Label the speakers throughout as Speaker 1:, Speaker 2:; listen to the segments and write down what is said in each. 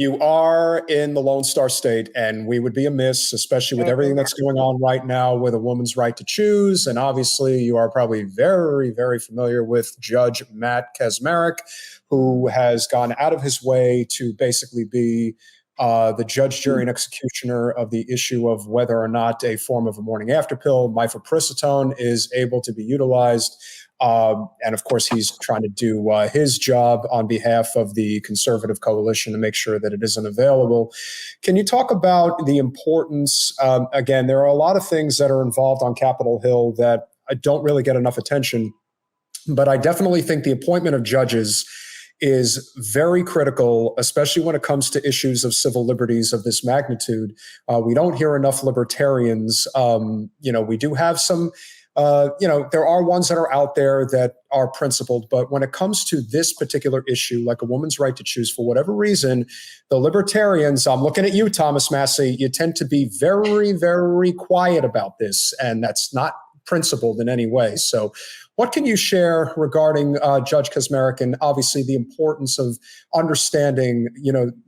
Speaker 1: You are in the Lone Star State, and we would be amiss, especially with everything that's going on right now with a woman's right to choose. And obviously, you are probably very, very familiar with Judge Matt Kaczmaryk, who has gone out of his way to basically be the judge, jury, and executioner of the issue of whether or not a form of a morning after pill, mifepristone, is able to be utilized. And of course, he's trying to do his job on behalf of the conservative coalition to make sure that it isn't available. Can you talk about the importance? Again, there are a lot of things that are involved on Capitol Hill that don't really get enough attention, but I definitely think the appointment of judges is very critical, especially when it comes to issues of civil liberties of this magnitude. We don't hear enough libertarians. We do have some. There are ones that are out there that are principled, but when it comes to this particular issue, like a woman's right to choose, for whatever reason, the libertarians, I'm looking at you, Thomas Massey, you tend to be very, very quiet about this, and that's not principled in any way. So what can you share regarding Judge Kaczmaryk, and obviously the importance of understanding,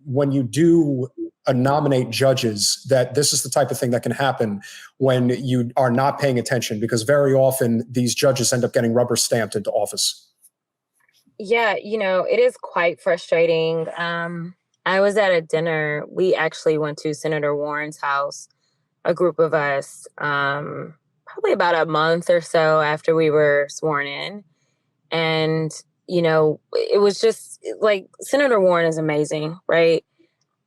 Speaker 1: when you do nominate judges, that this is the type of thing that can happen when you are not paying attention, because very often these judges end up getting rubber stamped into office?
Speaker 2: Yeah, it is quite frustrating. I was at a dinner. We actually went to Senator Warren's house, a group of us, probably about a month or so after we were sworn in. And, it was just like, Senator Warren is amazing, right?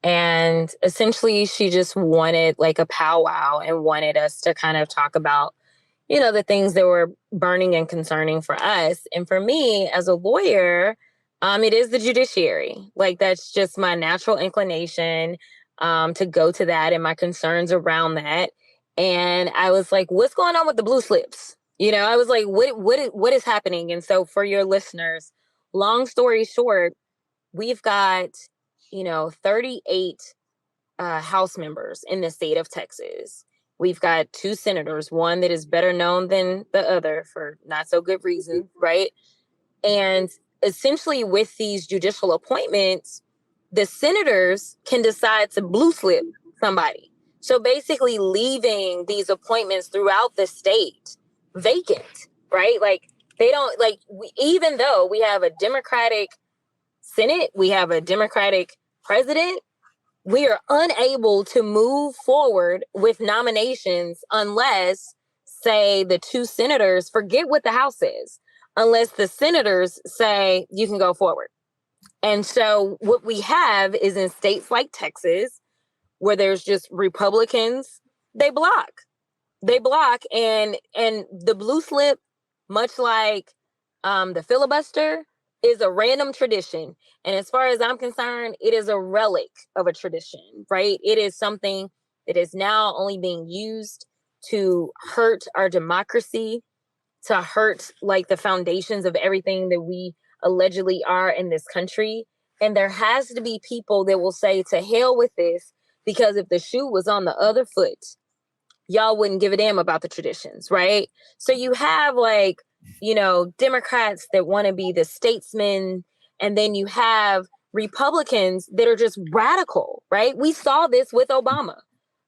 Speaker 2: And essentially she just wanted like a powwow and wanted us to kind of talk about, the things that were burning and concerning for us. And for me as a lawyer, it is the judiciary. Like, that's just my natural inclination to go to that and my concerns around that. And I was like, what's going on with the blue slips? I was like, what is happening? And so for your listeners, long story short, we've got, 38 House members in the state of Texas. We've got 2 senators, one that is better known than the other for not so good reasons, right? And essentially with these judicial appointments, the senators can decide to blue slip somebody. So basically leaving these appointments throughout the state vacant, right? Like, they don't, like, even though we have a Democratic Senate, we have a Democratic president, we are unable to move forward with nominations unless, say, the 2 senators, forget what the House says, unless the senators say you can go forward. And so what we have is in states like Texas, where there's just Republicans, they block. And the blue slip, much like the filibuster, is a random tradition. And as far as I'm concerned, it is a relic of a tradition, right? It is something that is now only being used to hurt our democracy, to hurt like the foundations of everything that we allegedly are in this country. And there has to be people that will say, to hell with this, because if the shoe was on the other foot, y'all wouldn't give a damn about the traditions, right? So you have like, Democrats that want to be the statesmen, and then you have Republicans that are just radical, right? We saw this with Obama.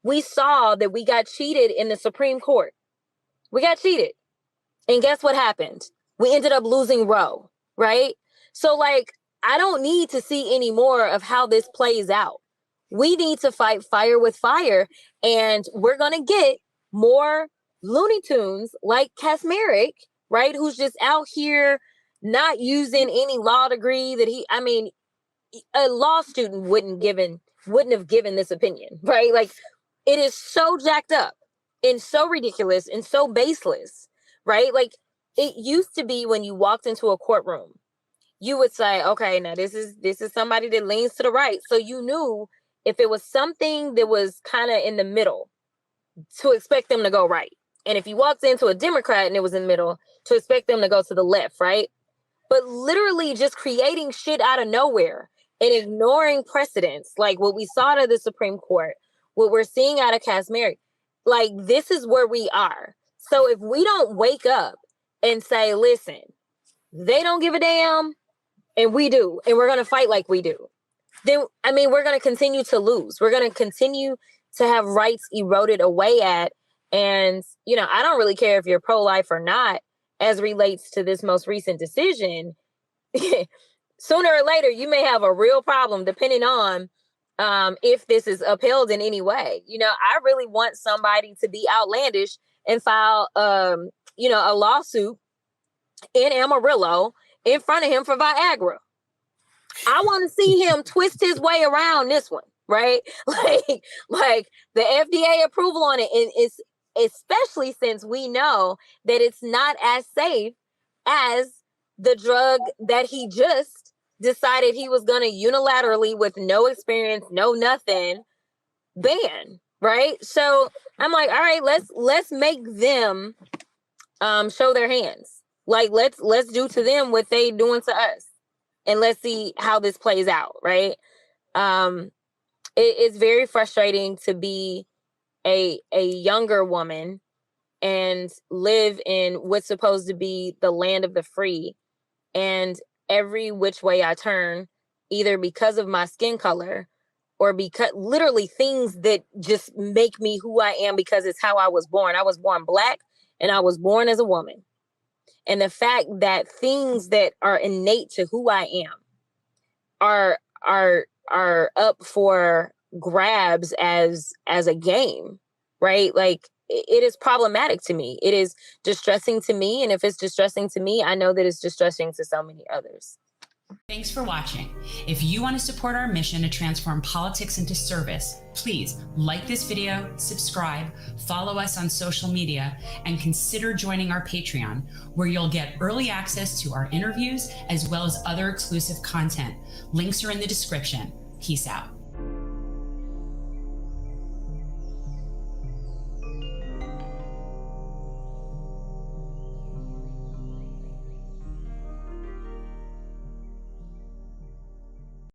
Speaker 2: We saw that we got cheated in the Supreme Court. We got cheated. And guess what happened? We ended up losing Roe, right? So like, I don't need to see any more of how this plays out. We need to fight fire with fire, and we're going to get more Looney Tunes like Kaczmaryk, right? Who's just out here not using any law degree that a law student wouldn't have given this opinion, right? Like, it is so jacked up and so ridiculous and so baseless, right? Like, it used to be when you walked into a courtroom, you would say, okay, now this is somebody that leans to the right. So you knew if it was something that was kind of in the middle, to expect them to go right. And if you walked into a Democrat and it was in the middle, to expect them to go to the left, right? But literally just creating shit out of nowhere and ignoring precedents, like what we saw to the Supreme Court, what we're seeing out of Kaczmaryk, like, this is where we are. So if we don't wake up and say, listen, they don't give a damn and we do, and we're going to fight like we do, then, I mean, we're going to continue to lose. We're going to continue to have rights eroded away at. And, you know, I don't really care if you're pro-life or not as relates to this most recent decision. Sooner or later, you may have a real problem depending on if this is upheld in any way. You know, I really want somebody to be outlandish and file, you know, a lawsuit in Amarillo in front of him for Viagra. I want to see him twist his way around this one, right? Like the FDA approval on it, and it's especially since we know that it's not as safe as the drug that he just decided he was going to unilaterally, with no experience, no nothing, ban, right? So I'm like, all right, let's make them show their hands. Like let's do to them what they doing to us, and let's see how this plays out, right? It's very frustrating to be a younger woman and live in what's supposed to be the land of the free, and every which way I turn, either because of my skin color or because literally things that just make me who I am because it's how I was born. I was born Black and I was born as a woman. And the fact that things that are innate to who I am are up for grabs as a game, right? Like it is problematic to me. It is distressing to me. And if it's distressing to me, I know that it's distressing to so many others.
Speaker 3: Thanks for watching. If you want to support our mission to transform politics into service, please like this video, subscribe, follow us on social media, and consider joining our Patreon, where you'll get early access to our interviews as well as other exclusive content. Links are in the description. Peace out.